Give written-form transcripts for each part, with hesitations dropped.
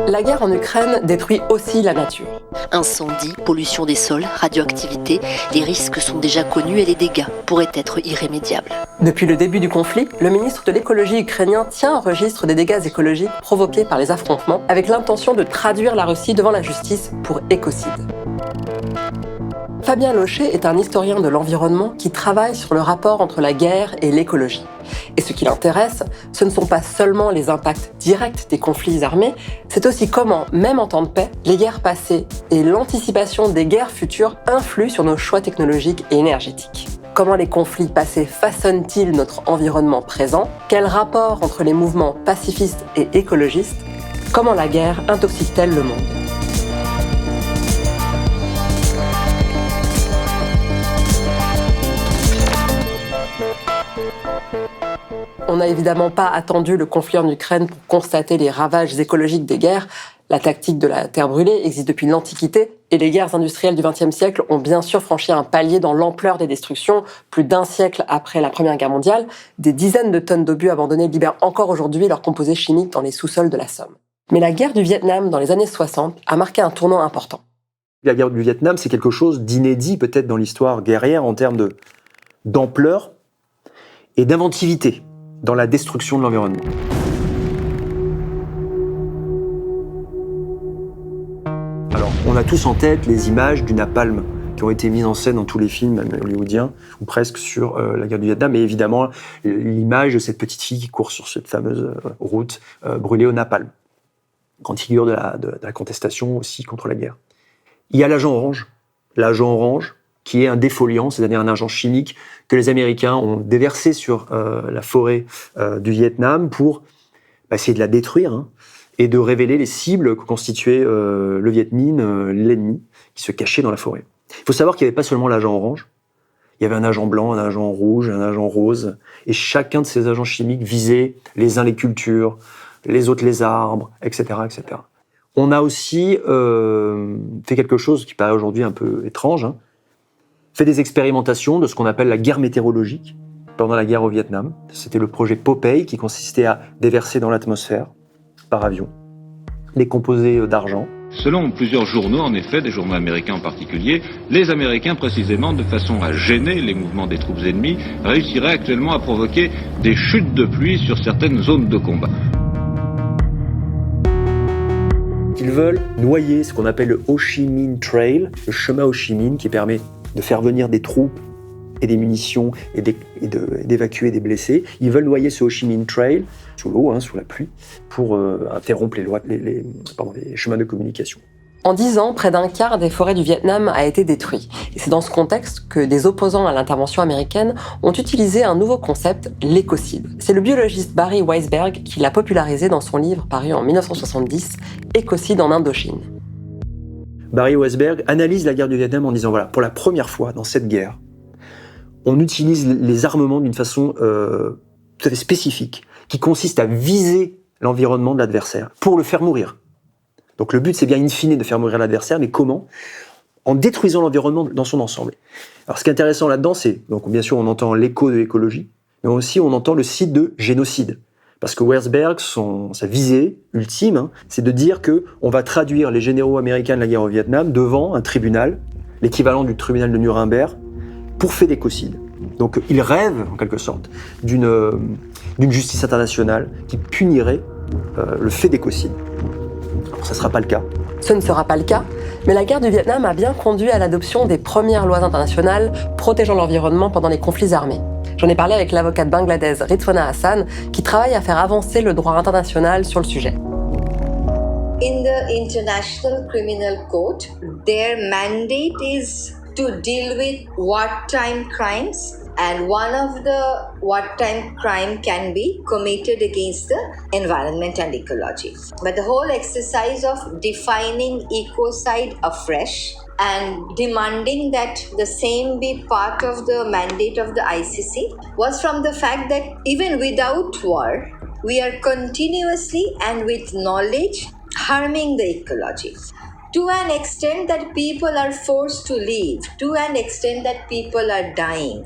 La guerre en Ukraine détruit aussi la nature. Incendie, pollution des sols, radioactivité, les risques sont déjà connus et les dégâts pourraient être irrémédiables. Depuis le début du conflit, le ministre de l'écologie ukrainien tient un registre des dégâts écologiques provoqués par les affrontements avec l'intention de traduire la Russie devant la justice pour écocide. Fabien Locher est un historien de l'environnement qui travaille sur le rapport entre la guerre et l'écologie. Et ce qui l'intéresse, ce ne sont pas seulement les impacts directs des conflits armés, c'est aussi comment, même en temps de paix, les guerres passées et l'anticipation des guerres futures influent sur nos choix technologiques et énergétiques. Comment les conflits passés façonnent-ils notre environnement présent? Quel rapport entre les mouvements pacifistes et écologistes? Comment la guerre intoxique-t-elle le monde? On n'a évidemment pas attendu le conflit en Ukraine pour constater les ravages écologiques des guerres. La tactique de la terre brûlée existe depuis l'Antiquité et les guerres industrielles du XXe siècle ont bien sûr franchi un palier dans l'ampleur des destructions. Plus d'un siècle après la Première Guerre mondiale, des dizaines de tonnes d'obus abandonnés libèrent encore aujourd'hui leurs composés chimiques dans les sous-sols de la Somme. Mais la guerre du Vietnam dans les années 60 a marqué un tournant important. La guerre du Vietnam, c'est quelque chose d'inédit peut-être dans l'histoire guerrière en termes d'ampleur et d'inventivité dans la destruction de l'environnement. Alors, on a tous en tête les images du napalm qui ont été mises en scène dans tous les films, même hollywoodiens, ou presque sur la guerre du Vietnam, et évidemment l'image de cette petite fille qui court sur cette fameuse route brûlée au napalm. Grande figure de la contestation aussi contre la guerre. Il y a l'agent orange, qui est un défoliant, c'est-à-dire un agent chimique que les Américains ont déversé sur la forêt du Vietnam pour essayer de la détruire et de révéler les cibles que constituait le Viet Minh, l'ennemi, qui se cachait dans la forêt. Il faut savoir qu'il n'y avait pas seulement l'agent orange, il y avait un agent blanc, un agent rouge, un agent rose, et chacun de ces agents chimiques visait les uns les cultures, les autres les arbres, etc., etc. On a aussi fait quelque chose qui paraît aujourd'hui un peu étrange, fait des expérimentations de ce qu'on appelle la guerre météorologique pendant la guerre au Vietnam. C'était le projet Popeye qui consistait à déverser dans l'atmosphère, par avion, les composés d'argent. Selon plusieurs journaux, en effet, des journaux américains en particulier, les Américains, précisément de façon à gêner les mouvements des troupes ennemies, réussiraient actuellement à provoquer des chutes de pluie sur certaines zones de combat. Ils veulent noyer ce qu'on appelle le Ho Chi Minh Trail, le chemin Ho Chi Minh qui permet de faire venir des troupes et des munitions et d'évacuer des blessés. Ils veulent noyer ce Ho Chi Minh Trail sous l'eau, sous la pluie, pour interrompre les chemins de communication. En 10 ans, près d'un quart des forêts du Vietnam a été détruit. Et c'est dans ce contexte que des opposants à l'intervention américaine ont utilisé un nouveau concept, l'écocide. C'est le biologiste Barry Weisberg qui l'a popularisé dans son livre paru en 1970, Écocide en Indochine. Barry Weisberg analyse la guerre du Vietnam en disant, voilà, pour la première fois dans cette guerre, on utilise les armements d'une façon tout à fait spécifique, qui consiste à viser l'environnement de l'adversaire pour le faire mourir. Donc le but, c'est bien in fine de faire mourir l'adversaire, mais comment? En détruisant l'environnement dans son ensemble. Alors ce qui est intéressant là-dedans, c'est, donc bien sûr on entend l'écho de l'écologie, mais aussi on entend le site de génocide. Parce que Weisberg, sa visée ultime, c'est de dire qu'on va traduire les généraux américains de la guerre au Vietnam devant un tribunal, l'équivalent du tribunal de Nuremberg, pour fait d'écocide. Donc il rêve, en quelque sorte, d'une justice internationale qui punirait le fait d'écocide. Alors ça ne sera pas le cas. Ce ne sera pas le cas, mais la guerre du Vietnam a bien conduit à l'adoption des premières lois internationales protégeant l'environnement pendant les conflits armés. J'en ai parlé avec l'avocate bangladaise Ritwana Hassan, qui travaille à faire avancer le droit international sur le sujet. In the International Criminal Court, their mandate is to deal with wartime crimes, and one of the wartime crime can be committed against the environment and ecology. But the whole exercise of defining ecocide afresh and demanding that the same be part of the mandate of the ICC was from the fact that even without war, we are continuously and with knowledge harming the ecology. To an extent that people are forced to leave, to an extent that people are dying.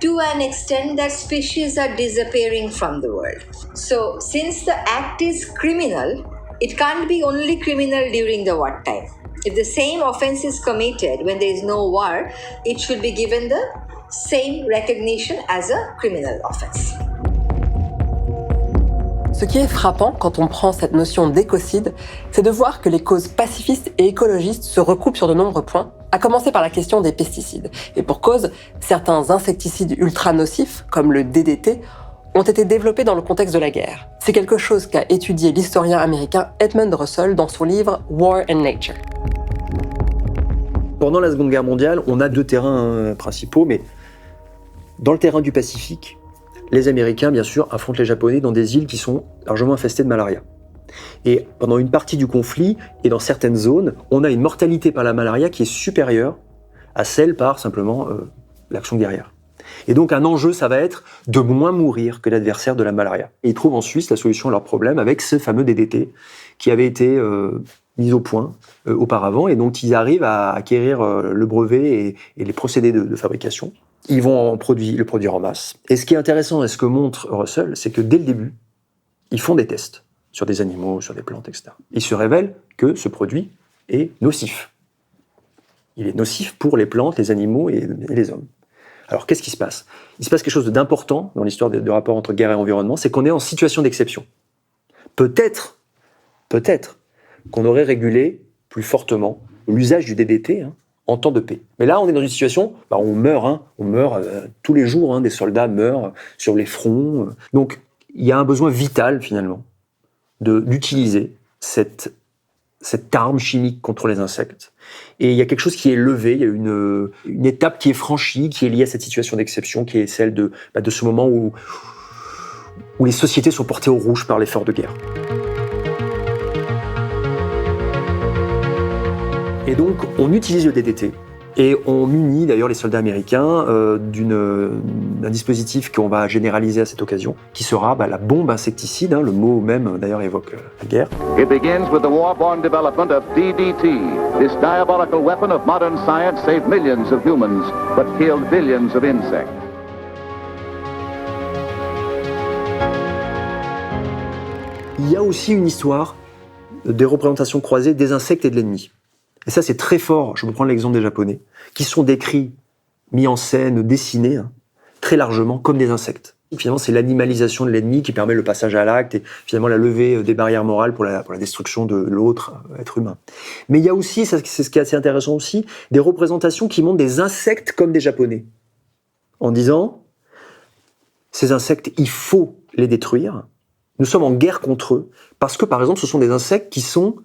to an extent that species are disappearing from the world. So, since the act is criminal, it can't be only criminal during the wartime. If the same offense is committed when there is no war, it should be given the same recognition as a criminal offense. Ce qui est frappant quand on prend cette notion d'écocide, c'est de voir que les causes pacifistes et écologistes se recoupent sur de nombreux points, à commencer par la question des pesticides. Et pour cause, certains insecticides ultra nocifs, comme le DDT, ont été développés dans le contexte de la guerre. C'est quelque chose qu'a étudié l'historien américain Edmund Russell dans son livre War and Nature. Pendant la Seconde Guerre mondiale, on a deux terrains principaux, mais dans le terrain du Pacifique, les Américains, bien sûr, affrontent les Japonais dans des îles qui sont largement infestées de malaria. Et pendant une partie du conflit, et dans certaines zones, on a une mortalité par la malaria qui est supérieure à celle par simplement l'action guerrière. Et donc un enjeu, ça va être de moins mourir que l'adversaire de la malaria. Et ils trouvent en Suisse la solution à leur problème avec ce fameux DDT qui avait été mis au point auparavant, et donc ils arrivent à acquérir le brevet et les procédés de fabrication. Ils vont le produire en masse. Et ce qui est intéressant, et ce que montre Russell, c'est que dès le début, ils font des tests sur des animaux, sur des plantes, etc. Il se révèle que ce produit est nocif. Il est nocif pour les plantes, les animaux et les hommes. Alors qu'est-ce qui se passe ? Il se passe quelque chose d'important dans l'histoire de rapport entre guerre et environnement, c'est qu'on est en situation d'exception. Peut-être qu'on aurait régulé plus fortement l'usage du DDT en temps de paix. Mais là, on est dans une situation, on meurt tous les jours, des soldats meurent sur les fronts. Donc, il y a un besoin vital, finalement, d'utiliser cette arme chimique contre les insectes. Et il y a quelque chose qui est levé, il y a une étape qui est franchie, qui est liée à cette situation d'exception, qui est celle de ce moment où les sociétés sont portées au rouge par l'effort de guerre. Et donc, on utilise le DDT et on munit d'ailleurs les soldats américains d'un dispositif qu'on va généraliser à cette occasion, qui sera la bombe insecticide. Le mot même d'ailleurs évoque la guerre. It begins with the war-born development of DDT. This diabolical weapon of modern science saved millions of humans, but killed billions of insects. Il y a aussi une histoire des représentations croisées des insectes et de l'ennemi. Et ça, c'est très fort. Je vais prendre l'exemple des Japonais, qui sont décrits, mis en scène, dessinés, très largement, comme des insectes. Et finalement, c'est l'animalisation de l'ennemi qui permet le passage à l'acte et finalement la levée des barrières morales pour la destruction de l'autre être humain. Mais il y a aussi, c'est ce qui est assez intéressant aussi, des représentations qui montrent des insectes comme des Japonais. En disant, ces insectes, il faut les détruire. Nous sommes en guerre contre eux. Parce que, par exemple, ce sont des insectes qui sont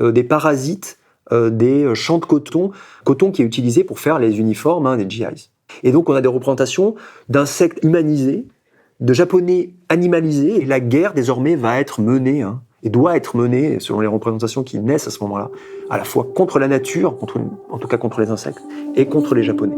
des parasites des champs de coton qui est utilisé pour faire les uniformes des GIs. Et donc on a des représentations d'insectes humanisés, de Japonais animalisés, et la guerre désormais va être menée, et doit être menée, selon les représentations qui naissent à ce moment-là, à la fois contre la nature, en tout cas contre les insectes, et contre les Japonais.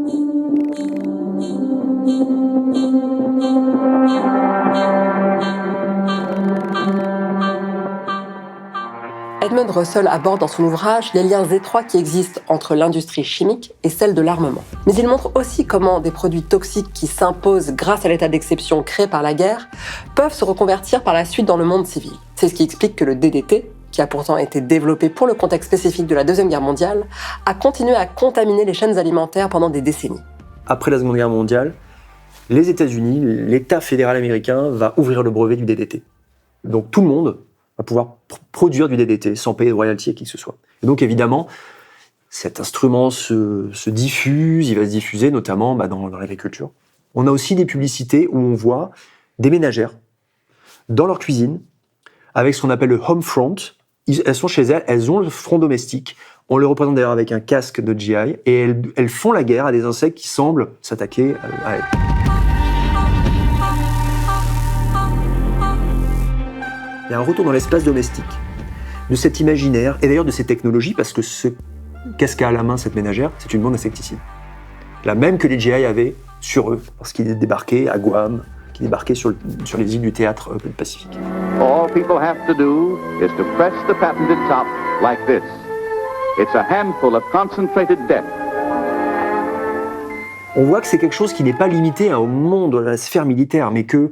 Edmund Russell aborde dans son ouvrage les liens étroits qui existent entre l'industrie chimique et celle de l'armement. Mais il montre aussi comment des produits toxiques qui s'imposent grâce à l'état d'exception créé par la guerre peuvent se reconvertir par la suite dans le monde civil. C'est ce qui explique que le DDT, qui a pourtant été développé pour le contexte spécifique de la Deuxième Guerre mondiale, a continué à contaminer les chaînes alimentaires pendant des décennies. Après la Seconde Guerre mondiale, les États-Unis, l'État fédéral américain va ouvrir le brevet du DDT. Donc tout le monde va pouvoir produire du DDT sans payer de royalties à qui que ce soit. Et donc évidemment, cet instrument se diffuse, il va se diffuser notamment dans l'agriculture. On a aussi des publicités où on voit des ménagères dans leur cuisine avec ce qu'on appelle le home front. Elles sont chez elles, elles ont le front domestique. On les représente d'ailleurs avec un casque de GI et elles font la guerre à des insectes qui semblent s'attaquer à elles. Il y a un retour dans l'espace domestique de cet imaginaire et d'ailleurs de ces technologies, parce que ce casque à la main, cette ménagère, c'est une bombe insecticide. La même que les GI avaient sur eux, lorsqu'ils débarquaient à Guam, qui débarquaient sur les îles du théâtre Pacifique. All people have to do is to press the patented top like this. It's a handful of concentrated death. on voit que c'est quelque chose qui n'est pas limité au monde de la sphère militaire, mais que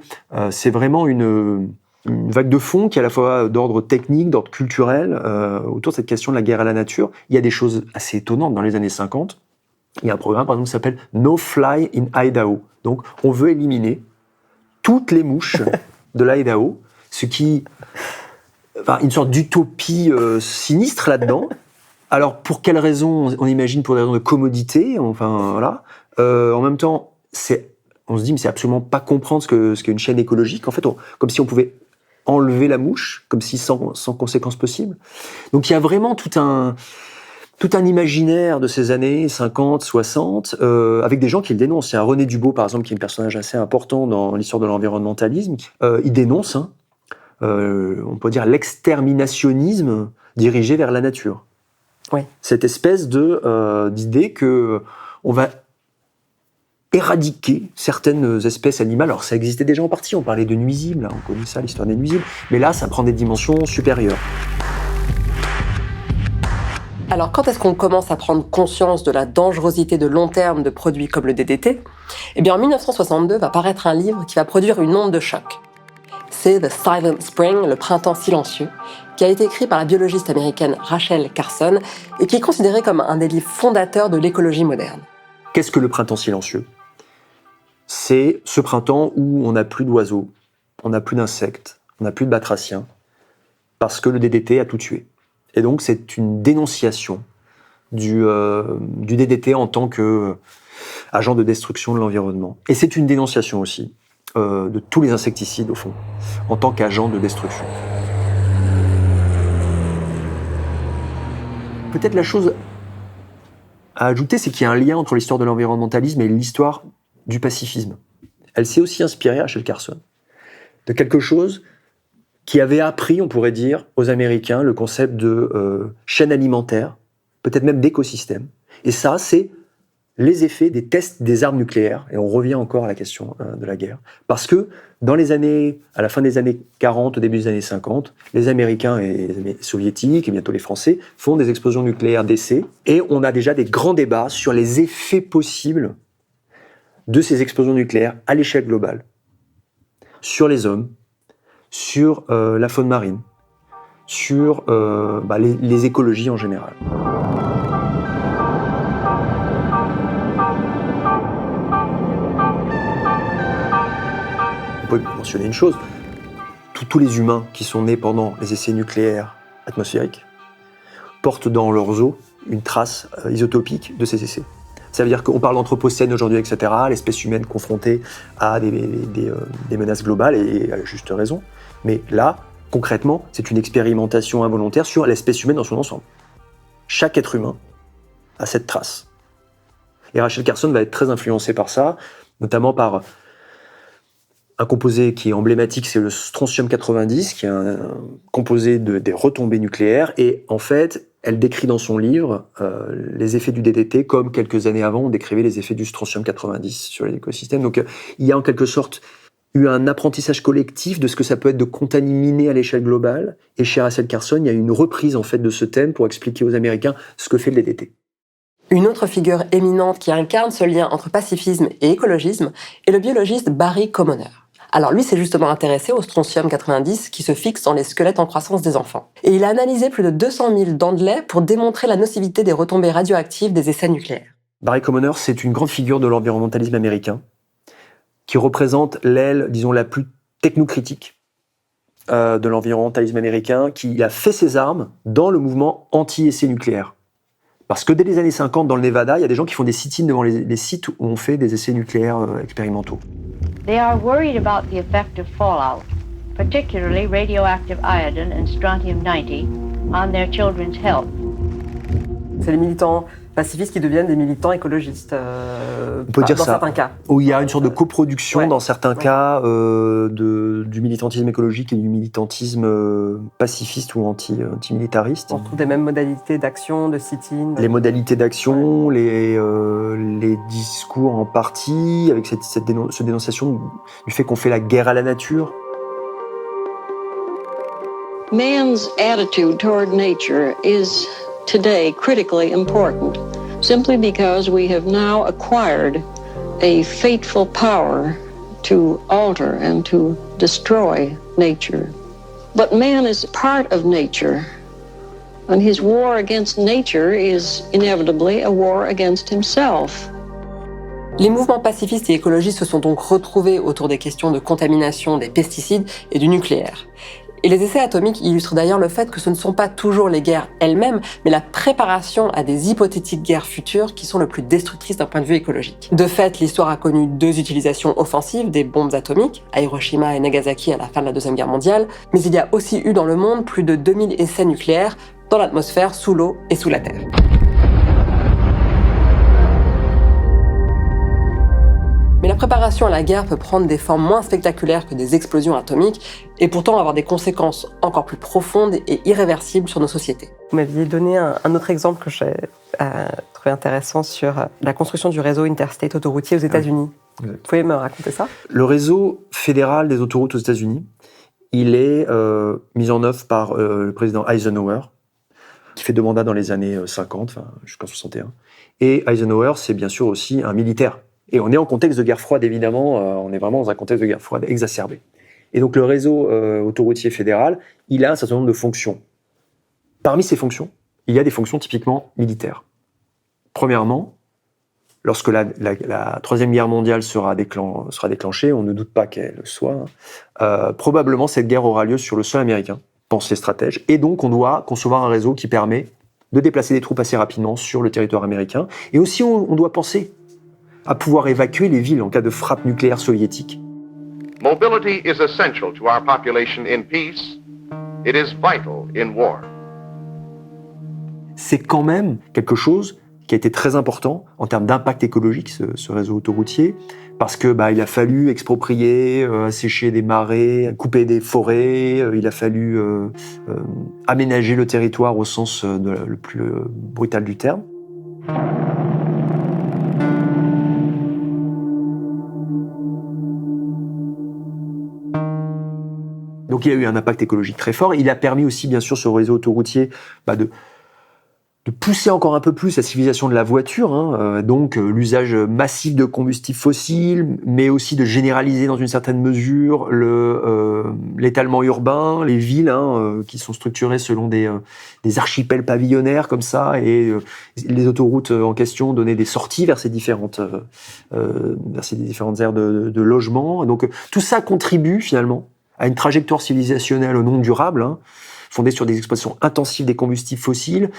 c'est vraiment une vague de fond qui est à la fois d'ordre technique, d'ordre culturel, autour de cette question de la guerre à la nature. Il y a des choses assez étonnantes dans les années 50. Il y a un programme, par exemple, qui s'appelle No Fly in Idaho. Donc, on veut éliminer toutes les mouches de l'Idaho, ce qui... Enfin, une sorte d'utopie sinistre là-dedans. Alors, pour quelles raisons? On imagine pour des raisons de commodité, enfin, voilà. En même temps, on se dit, mais c'est absolument pas comprendre ce qu'est une chaîne écologique. En fait, comme si on pouvait enlever la mouche, comme si sans conséquence possible. Donc, il y a vraiment tout un imaginaire de ces années 50, 60, avec des gens qui le dénoncent. Il y a René Dubos, par exemple, qui est un personnage assez important dans l'histoire de l'environnementalisme. Il dénonce, on peut dire, l'exterminationnisme dirigé vers la nature. Oui. Cette espèce d'idée que on va éradiquer certaines espèces animales. Alors ça existait déjà en partie, on parlait de nuisibles, on connaît ça, l'histoire des nuisibles, mais là ça prend des dimensions supérieures. Alors, quand est-ce qu'on commence à prendre conscience de la dangerosité de long terme de produits comme le DDT? Eh bien, en 1962 va paraître un livre qui va produire une onde de choc. C'est The Silent Spring, le printemps silencieux, qui a été écrit par la biologiste américaine Rachel Carson et qui est considéré comme un des livres fondateurs de l'écologie moderne. Qu'est-ce que le printemps silencieux? C'est ce printemps où on n'a plus d'oiseaux, on n'a plus d'insectes, on n'a plus de batraciens, parce que le DDT a tout tué. Et donc c'est une dénonciation du DDT en tant qu'agent de destruction de l'environnement. Et c'est une dénonciation aussi de tous les insecticides, au fond, en tant qu'agent de destruction. Peut-être la chose à ajouter, c'est qu'il y a un lien entre l'histoire de l'environnementalisme et l'histoire du pacifisme. Elle s'est aussi inspirée, Rachel Carson, de quelque chose qui avait appris, on pourrait dire, aux Américains le concept de chaîne alimentaire, peut-être même d'écosystème. Et ça, c'est les effets des tests des armes nucléaires. Et on revient encore à la question de la guerre. Parce que à la fin des années 40, au début des années 50, les Américains et les Soviétiques, et bientôt les Français, font des explosions nucléaires d'essai. Et on a déjà des grands débats sur les effets possibles de ces explosions nucléaires à l'échelle globale. Sur les hommes, sur la faune marine, sur les écologies en général. On peut mentionner une chose, tous les humains qui sont nés pendant les essais nucléaires atmosphériques portent dans leurs os une trace isotopique de ces essais. Ça veut dire qu'on parle d'anthropocène aujourd'hui, etc., l'espèce humaine confrontée à des menaces globales, et à juste raison. Mais là, concrètement, c'est une expérimentation involontaire sur l'espèce humaine dans son ensemble. Chaque être humain a cette trace. Et Rachel Carson va être très influencée par ça, notamment par un composé qui est emblématique, c'est le strontium 90, qui est un composé des retombées nucléaires. Et en fait, elle décrit dans son livre les effets du DDT comme quelques années avant, on décrivait les effets du strontium 90 sur les écosystèmes. Donc il y a en quelque sorte eu un apprentissage collectif de ce que ça peut être de contaminer à l'échelle globale. Et chez Rachel Carson, il y a une reprise en fait de ce thème pour expliquer aux Américains ce que fait le DDT. Une autre figure éminente qui incarne ce lien entre pacifisme et écologisme est le biologiste Barry Commoner. Alors lui s'est justement intéressé au strontium 90 qui se fixe dans les squelettes en croissance des enfants. Et il a analysé plus de 200 000 dents de lait pour démontrer la nocivité des retombées radioactives des essais nucléaires. Barry Commoner, c'est une grande figure de l'environnementalisme américain qui représente l'aile, disons, la plus technocritique de l'environnementalisme américain, qui a fait ses armes dans le mouvement anti-essais nucléaires. Parce que dès les années 50, dans le Nevada, il y a des gens qui font des sit-ins devant les sites où on fait des essais nucléaires expérimentaux. They are worried about the effect of fallout, particularly radioactive iodine and strontium-90, on their children's health. C'est les militants pacifistes qui deviennent des militants écologistes, on peut dire dans ça, certains cas. Où il y a une sorte de coproduction dans certains cas du militantisme écologique et du militantisme pacifiste ou anti-militariste. On retrouve des mêmes modalités d'action, de sit-in. Les modalités d'action, les discours en partie, avec cette dénonciation du fait qu'on fait la guerre à la nature. Man's attitude toward nature is today critically important, simply because we have now acquired a fateful power to alter and to destroy nature. But man is part of nature, and his war against nature is inevitably a war against himself. Les mouvements pacifistes et écologistes se sont donc retrouvés autour des questions de contamination des pesticides et du nucléaire. Et les essais atomiques illustrent d'ailleurs le fait que ce ne sont pas toujours les guerres elles-mêmes, mais la préparation à des hypothétiques guerres futures qui sont le plus destructrices d'un point de vue écologique. De fait, l'histoire a connu 2 utilisations offensives des bombes atomiques, à Hiroshima et Nagasaki à la fin de la Deuxième Guerre mondiale, mais il y a aussi eu dans le monde plus de 2000 essais nucléaires dans l'atmosphère, sous l'eau et sous la terre. Mais la préparation à la guerre peut prendre des formes moins spectaculaires que des explosions atomiques et pourtant avoir des conséquences encore plus profondes et irréversibles sur nos sociétés. Vous m'aviez donné un autre exemple que j'ai trouvé intéressant sur la construction du réseau interstate autoroutier aux États-Unis. Vous pouvez me raconter ça ? Le réseau fédéral des autoroutes aux États-Unis, il est mis en œuvre par le président Eisenhower, qui fait 2 mandats dans les années 50, jusqu'en 61. Et Eisenhower, c'est bien sûr aussi un militaire. Et on est en contexte de guerre froide, évidemment, on est vraiment dans un contexte de guerre froide exacerbé. Et donc le réseau autoroutier fédéral, il a un certain nombre de fonctions. Parmi ces fonctions, il y a des fonctions typiquement militaires. Premièrement, lorsque la Troisième Guerre mondiale sera déclenchée, on ne doute pas qu'elle soit, probablement cette guerre aura lieu sur le sol américain, pensent les stratèges, et donc on doit concevoir un réseau qui permet de déplacer des troupes assez rapidement sur le territoire américain, et aussi on doit penser à pouvoir évacuer les villes en cas de frappe nucléaire soviétique. Mobility is essential to our population in peace. It is vital in war. C'est quand même quelque chose qui a été très important en termes d'impact écologique, ce réseau autoroutier, parce que il a fallu exproprier, assécher des marais, couper des forêts, il a fallu aménager le territoire au sens le plus brutal du terme. Donc il a eu un impact écologique très fort. Il a permis aussi, bien sûr, ce réseau autoroutier de pousser encore un peu plus la civilisation de la voiture, donc l'usage massif de combustibles fossiles, mais aussi de généraliser dans une certaine mesure l'étalement urbain, les villes qui sont structurées selon des archipels pavillonnaires comme ça, et les autoroutes en question donnaient des sorties vers ces différentes aires de logement. Donc tout ça contribue finalement à une trajectoire civilisationnelle non durable, fondée sur des exploitations intensives des combustibles fossiles,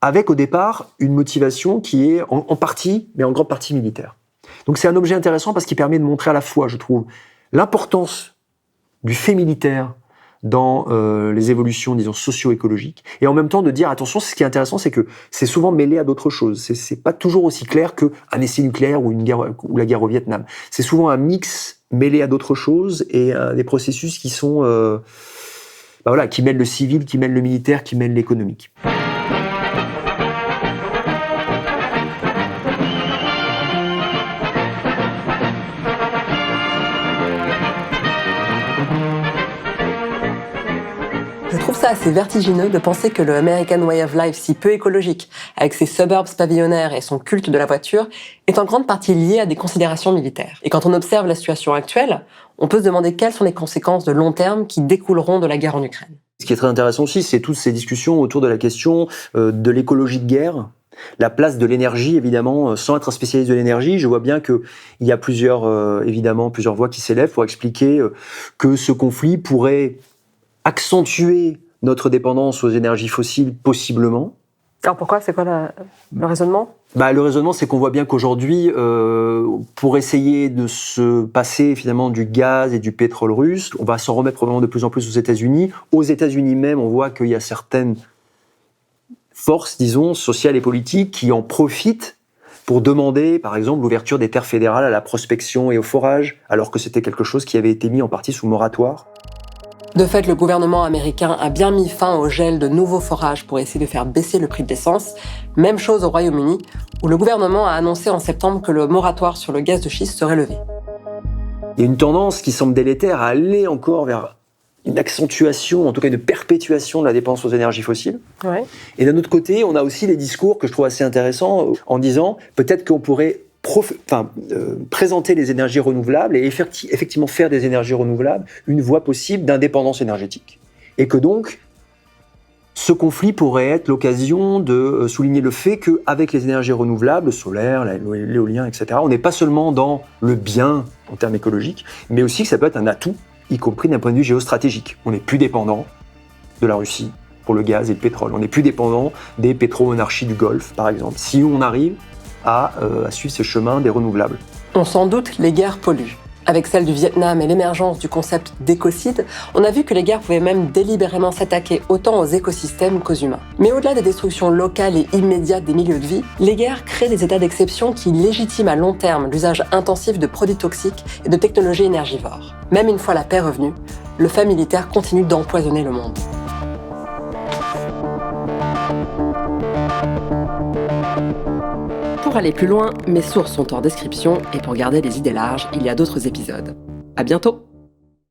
avec au départ une motivation qui est en partie, mais en grande partie militaire. Donc c'est un objet intéressant parce qu'il permet de montrer à la fois, je trouve, l'importance du fait militaire dans les évolutions, disons, socio-écologiques, et en même temps de dire, attention, ce qui est intéressant, c'est que c'est souvent mêlé à d'autres choses. C'est pas toujours aussi clair qu'un essai nucléaire ou la guerre au Vietnam. C'est souvent un mix mêlé à d'autres choses et des processus qui sont, qui mêlent le civil, qui mêlent le militaire, qui mêlent l'économique. Je trouve ça assez vertigineux de penser que le American Way of Life, si peu écologique, avec ses suburbs pavillonnaires et son culte de la voiture, est en grande partie lié à des considérations militaires. Et quand on observe la situation actuelle, on peut se demander quelles sont les conséquences de long terme qui découleront de la guerre en Ukraine. Ce qui est très intéressant aussi, c'est toutes ces discussions autour de la question de l'écologie de guerre, la place de l'énergie, évidemment, sans être un spécialiste de l'énergie. Je vois bien qu'il y a plusieurs voix qui s'élèvent pour expliquer que ce conflit pourrait accentuer notre dépendance aux énergies fossiles, possiblement. Alors pourquoi ? C'est quoi le raisonnement ? Le raisonnement, c'est qu'on voit bien qu'aujourd'hui, pour essayer de se passer finalement du gaz et du pétrole russe, on va s'en remettre probablement de plus en plus aux États-Unis. Aux États-Unis même, on voit qu'il y a certaines forces, disons, sociales et politiques qui en profitent pour demander, par exemple, l'ouverture des terres fédérales à la prospection et au forage, alors que c'était quelque chose qui avait été mis en partie sous moratoire. De fait, le gouvernement américain a bien mis fin au gel de nouveaux forages pour essayer de faire baisser le prix de l'essence. Même chose au Royaume-Uni, où le gouvernement a annoncé en septembre que le moratoire sur le gaz de schiste serait levé. Il y a une tendance qui semble délétère à aller encore vers une accentuation, en tout cas une perpétuation de la dépendance aux énergies fossiles. Ouais. Et d'un autre côté, on a aussi des discours que je trouve assez intéressants en disant peut-être qu'on pourrait présenter les énergies renouvelables et effectivement faire des énergies renouvelables une voie possible d'indépendance énergétique. Et que donc, ce conflit pourrait être l'occasion de souligner le fait qu'avec les énergies renouvelables, le solaire, l'éolien, etc., on n'est pas seulement dans le bien en termes écologiques, mais aussi que ça peut être un atout, y compris d'un point de vue géostratégique. On n'est plus dépendant de la Russie pour le gaz et le pétrole. On n'est plus dépendant des pétromonarchies du Golfe, par exemple, si on arrive à suivre ce chemin des renouvelables. On s'en doute, les guerres polluent. Avec celle du Vietnam et l'émergence du concept d'écocide, on a vu que les guerres pouvaient même délibérément s'attaquer autant aux écosystèmes qu'aux humains. Mais au-delà des destructions locales et immédiates des milieux de vie, les guerres créent des états d'exception qui légitiment à long terme l'usage intensif de produits toxiques et de technologies énergivores. Même une fois la paix revenue, le fait militaire continue d'empoisonner le monde. Pour aller plus loin, mes sources sont en description et pour garder les idées larges, il y a d'autres épisodes. À bientôt!